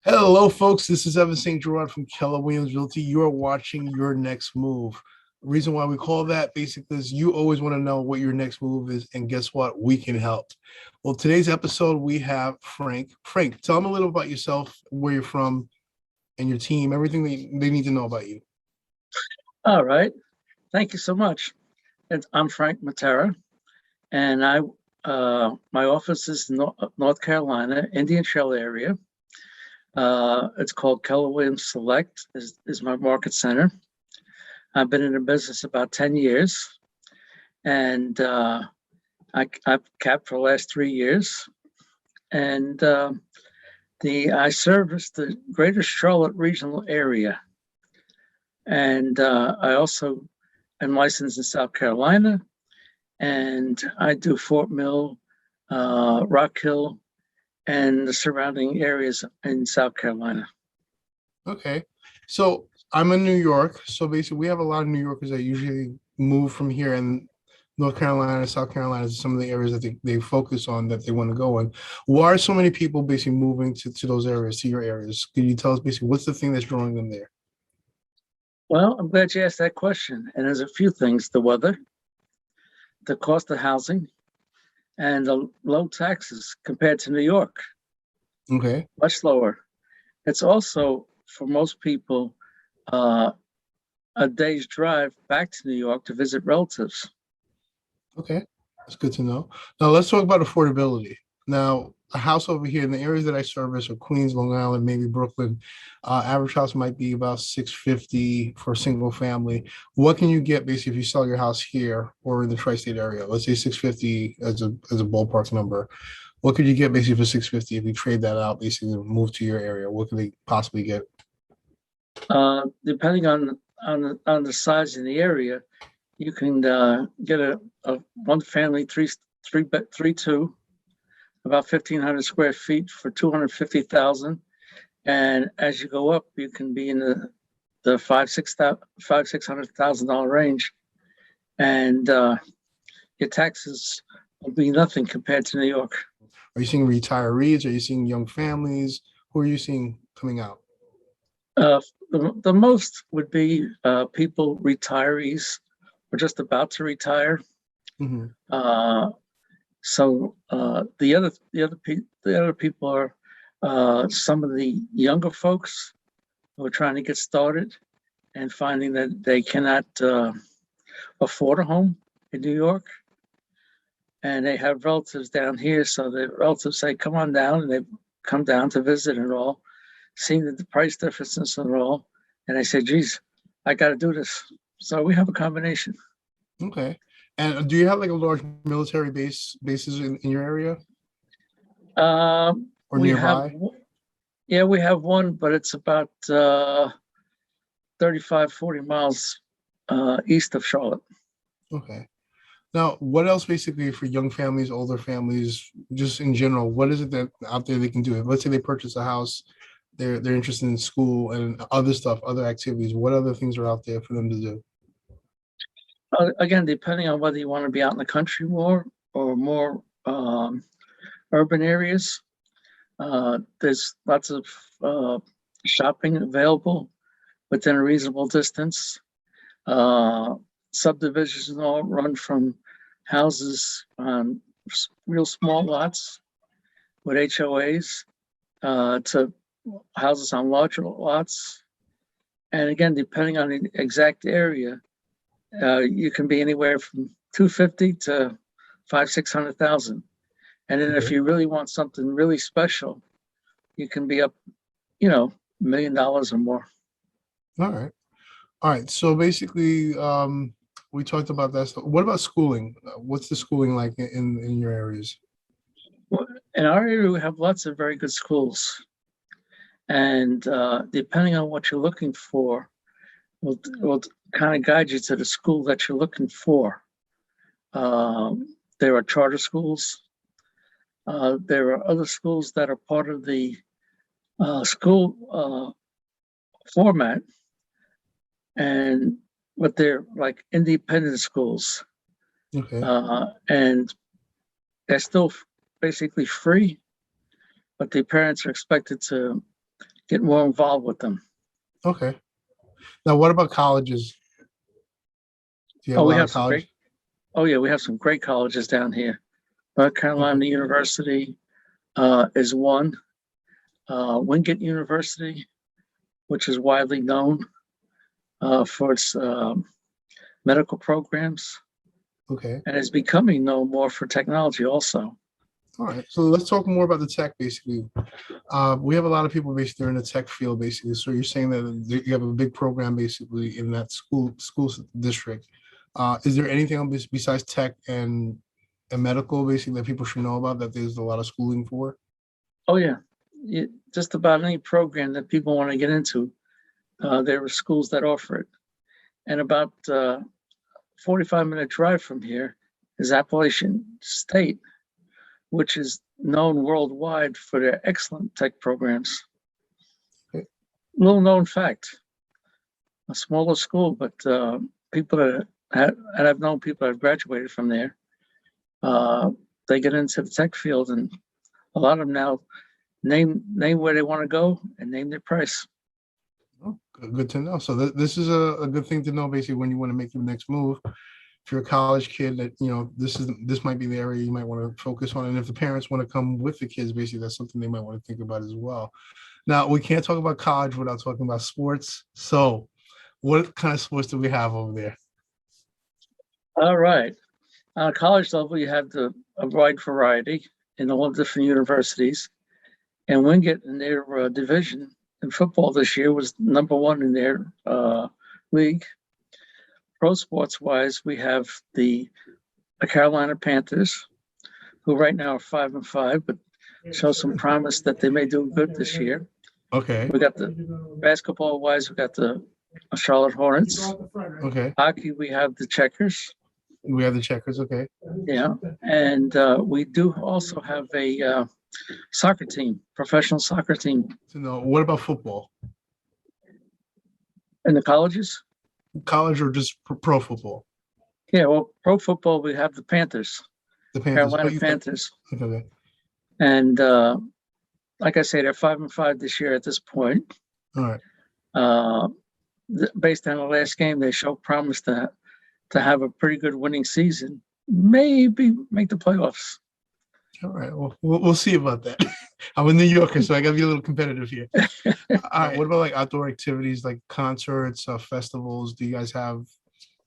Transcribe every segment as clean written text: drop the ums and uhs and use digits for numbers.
Hello, folks. This is Evan Saint-Gerard from Keller Williams Realty. You are watching Your Next Move. The reason why we call that basically is you always want to know what your next move is, and guess what? We can help. Well, today's episode, we have Frank. Frank, tell them a little about yourself, where you're from, and your team, everything they need to know about you. All right. Thank you so much. I'm Frank Matera, and my office is in North Carolina, Indian Shell area. It's called Keller Williams Select is my market center. I've been in the business about 10 years, and I've capped for the last 3 years. And I service the greater Charlotte regional area. And I also am licensed in South Carolina, and I do Fort Mill, Rock Hill, and the surrounding areas in South Carolina. Okay. So I'm in New York. So basically, we have a lot of New Yorkers that usually move from here, and North Carolina, South Carolina is some of the areas that they focus on that they want to go in. Why are so many people basically moving to those areas, to your areas? Can you tell us basically what's the thing that's drawing them there? Well, I'm glad you asked that question. And there's a few things: the weather, the cost of housing, and the low taxes compared to New York, Okay. much lower. It's also, for most people, a day's drive back to New York to visit relatives. Okay. That's good to know. Now let's talk about affordability. Now, a house over here in the areas that I service are Queens, Long Island, maybe Brooklyn. Average house might be about 650 for a single family. What can you get basically if you sell your house here or in the tri-state area? Let's say 650 as a ballpark number. What could you get basically for 650 if you trade that out, basically move to your area? What could they possibly get? Depending on the size in the area, you can get a one family three two, about 1,500 square feet for 250,000. And as you go up, you can be in the $600,000 range, and your taxes will be nothing compared to New York. Are you seeing retirees? Are you seeing young families? Who are you seeing coming out? The most would be people, retirees, or just about to retire. Mm-hmm. The other people are some of the younger folks who are trying to get started and finding that they cannot afford a home in New York, and they have relatives down here. So the relatives say, "Come on down," and they come down to visit and all, seeing the price differences and all, and they say, "Geez, I got to do this." So we have a combination. Okay. And do you have like a large military bases in your area or We have, nearby? yeah, we have one, but it's about 35, 40 miles east of Charlotte. Okay. Now, what else basically for young families, older families, just in general, what is it that out there they can do? Let's say they purchase a house, they're interested in school and other stuff, other activities. What other things are out there for them to do? Again, depending on whether you want to be out in the country more or more urban areas, there's lots of shopping available within a reasonable distance. Subdivisions all run from houses on real small lots with HOAs to houses on larger lots. And again, depending on the exact area, you can be anywhere from 250 to 600,000. And then if you really want something really special, you can be up, $1 million or more. All right. All right. So basically, we talked about that stuff. What about schooling? What's the schooling like in your areas? Well, in our area, we have lots of very good schools. And depending on what you're looking for, will kind of guide you to the school that you're looking for. There are charter schools. There are other schools that are part of the school format, but they're like independent schools, Okay. and they're still basically free, but the parents are expected to get more involved with them. Okay. Now, what about colleges? Do you have Oh, a we lot have of some college? great. Oh yeah, we have some great colleges down here. North Okay. Carolina University is one. Wingate University, which is widely known for its medical programs, Okay. and is becoming known more for technology also. All right. So let's talk more about the tech, basically. We have a lot of people basically in the tech field, basically. So you're saying that you have a big program basically in that school district. Is there anything else besides tech and medical basically that people should know about that there's a lot of schooling for? Oh yeah, just about any program that people want to get into, there are schools that offer it. And about 45-minute drive from here is Appalachian State, which is known worldwide for their excellent tech programs. Okay. Little known fact, a smaller school, but people that and I've known people that have graduated from there, uh, they get into the tech field, and a lot of them now name where they want to go and name their price. Oh, good to know. So this is a good thing to know basically when you want to make your next move. If you're a college kid, that this might be the area you might want to focus on, and if the parents want to come with the kids, basically that's something they might want to think about as well. Now we can't talk about college without talking about sports. So, what kind of sports do we have over there? All right. On a college level, you have a wide variety in all different universities. And Wingate in their division in football this year was number one in their league. Pro sports wise, we have the Carolina Panthers, who right now are 5-5, but show some promise that they may do good this year. Okay. We got the basketball wise, we got the Charlotte Hornets. Okay. Hockey, we have the Checkers. We have the Checkers. Okay. Yeah, and we do also have a soccer team, professional soccer team So no, what about football? in the colleges. College or just pro football? Yeah, well, pro football, we have the Panthers, The Panthers. Carolina Panthers. Okay. And like I say, they're 5-5 this year at this point. All right. Based on the last game, they show promise to have a pretty good winning season, maybe make the playoffs. All right. Well, we'll see about that. I'm a New Yorker, so I got to be a little competitive here. All right. What about like outdoor activities, like concerts, festivals? Do you guys have?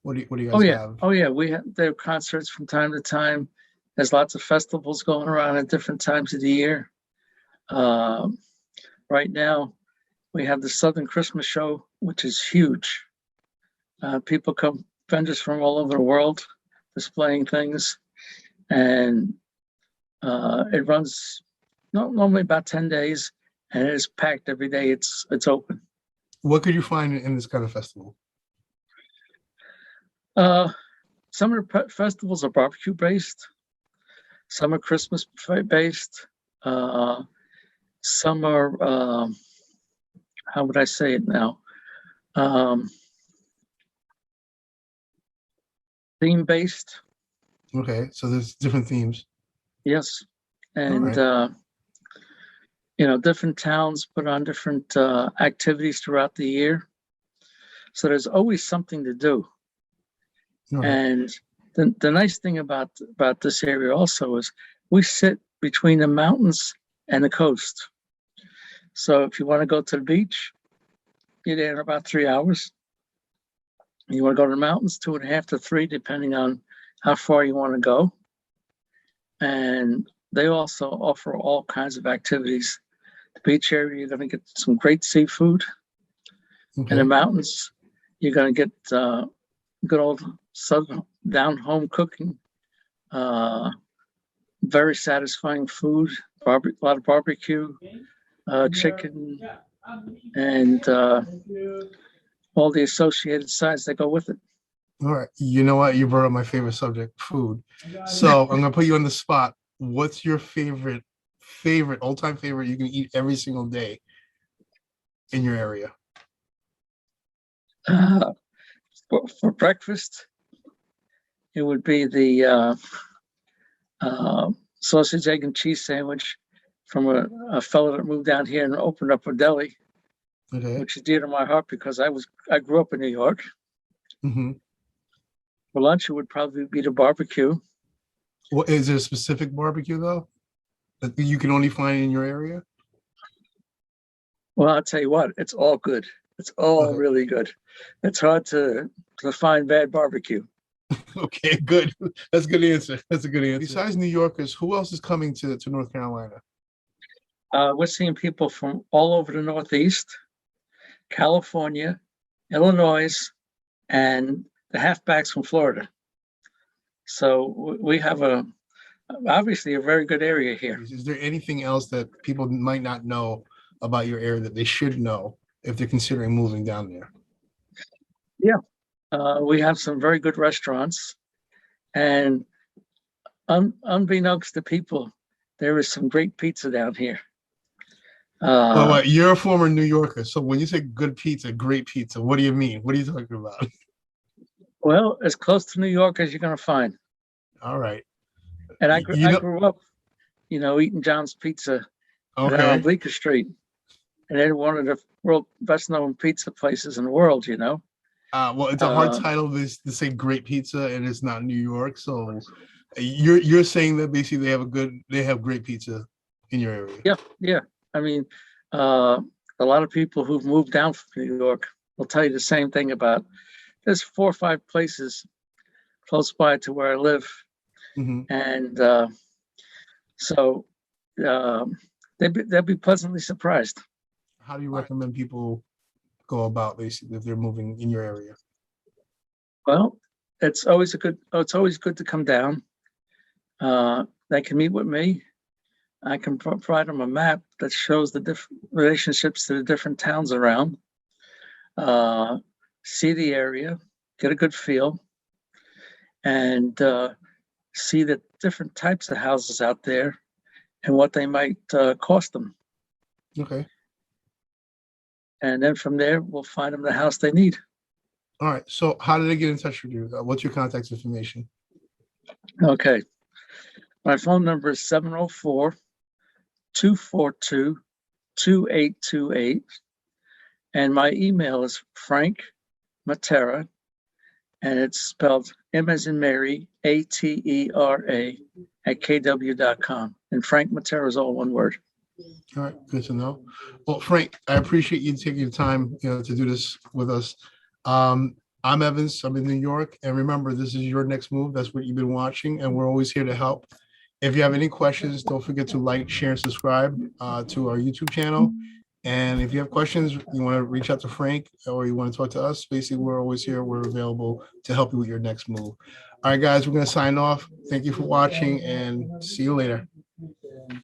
What do you guys have? Oh yeah. We have there are concerts from time to time. There's lots of festivals going around at different times of the year. Right now, we have the Southern Christmas Show, which is huge. People come, vendors from all over the world, displaying things, and it runs normally about 10 days, and it is packed every day. It's open. What could you find in this kind of festival? Some of the festivals are barbecue based. Some are Christmas based. Some are how would I say it now? Theme based. Okay, so there's different themes. Yes, and right. Different towns put on different activities throughout the year. So there's always something to do. All right. And the nice thing about this area also is we sit between the mountains and the coast. So if you want to go to the beach, you're there in about 3 hours. You want to go to the mountains, 2.5 to 3, depending on how far you want to go. And they also offer all kinds of activities. The beach area, you're going to get some great seafood. Okay. In the mountains, you're going to get good old southern down home cooking, very satisfying food, a lot of barbecue, chicken, and all the associated sides that go with it. All right. You know what? You brought up my favorite subject, food. So I'm gonna put you on the spot. What's your favorite all-time favorite you can eat every single day in your area? For breakfast, it would be the sausage, egg, and cheese sandwich from a fellow that moved down here and opened up a deli. Okay. which is dear to my heart because I grew up in New York. Hmm. For lunch, it would probably be the barbecue. What is there a specific barbecue though that you can only find in your area? Well, I'll tell you what, it's all good. It's all Okay. really good. It's hard to find bad barbecue. Okay, good. That's a good answer. That's a good answer. Besides New Yorkers, who else is coming to North Carolina? We're seeing people from all over the Northeast, California, Illinois, and the halfbacks from Florida. So we have obviously a very good area here. Is there anything else that people might not know about your area that they should know if they're considering moving down there? Yeah, we have some very good restaurants, and unbeknownst to people, there is some great pizza down here. Well, what, you're a former New Yorker, so when you say good pizza, great pizza, what do you mean? What are you talking about? Well, as close to New York as you're going to find. All right. And I You know, grew up, eating John's Pizza down on okay. Bleecker Street, and they're one of the world best known pizza places in the world. Well, it's a hard Uh, title to say great pizza, and it's not New York. So you're saying that basically they have great pizza in your area. yeah, yeah. I mean, a lot of people who've moved down from New York will tell you the same thing about. There's 4 or 5 places close by to where I live, Hmm. and so they'll be pleasantly surprised. How do you recommend people go about basically if they're moving in your area? Well, it's always good to come down. They can meet with me. I can provide them a map that shows the different relationships to the different towns around. See the area, get a good feel, and see the different types of houses out there and what they might cost them. Okay. And then from there, we'll find them the house they need. All right. So how did they get in touch with you? What's your contact information? Okay. My phone number is 704-242-2828. And my email is Frank Matera, and it's spelled M as in Mary, ATERA @kw.com. And Frank Matera is all one word. All right, good to know. Well, Frank, I appreciate you taking the time, to do this with us. I'm Evans. I'm in New York, and remember, this is your next move. That's what you've been watching, and we're always here to help. If you have any questions, don't forget to like, share, and subscribe to our YouTube channel. And if you have questions, you want to reach out to Frank or you want to talk to us, basically, we're always here. We're available to help you with your next move. All right, guys, we're going to sign off. Thank you for watching and see you later.